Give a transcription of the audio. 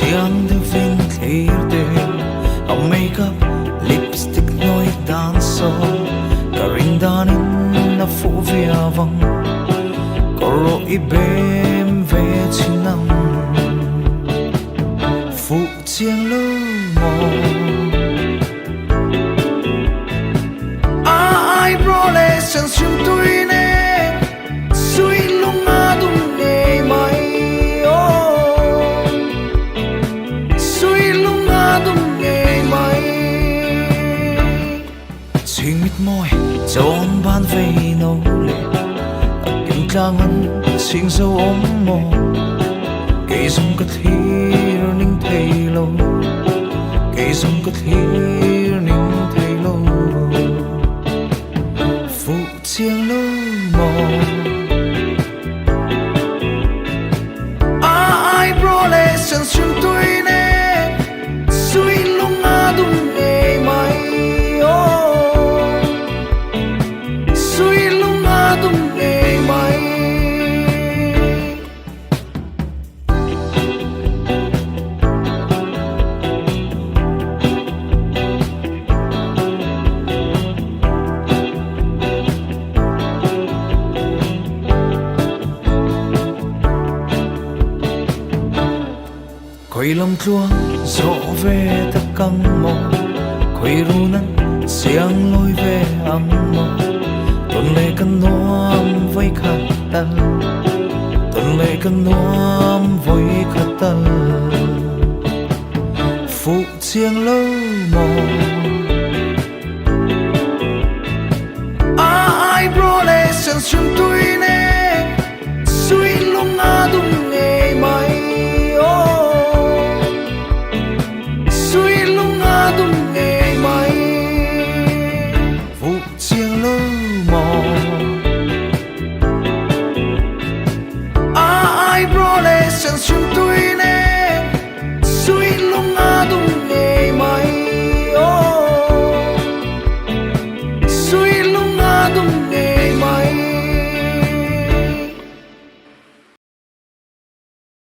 siang de vin clear de a makeup lipstick noi danso karing danin na fu via vang koro ibem ve chinam fu chiang lo mo ai bro le sang sim tui ne sui lunga dum ne mai o sui lunga dum ne mai ching mit moi chon ban ve no le kim tlang an sing so om mo ke zum ka thir ning thei lo ke zum ka thir ning thei lo fu chiang lo mo ai bro le sang sim tui ne sui lunga dum ne mai o sui lunga dum ne mai khoi lam chuang zo ve ta căng mo khoi ru nan siang loi ve ang mo ton le kan nuam voi khat tal ton le kan nuam voi khat tal fu chiang lo mo ai bro le sang sim tu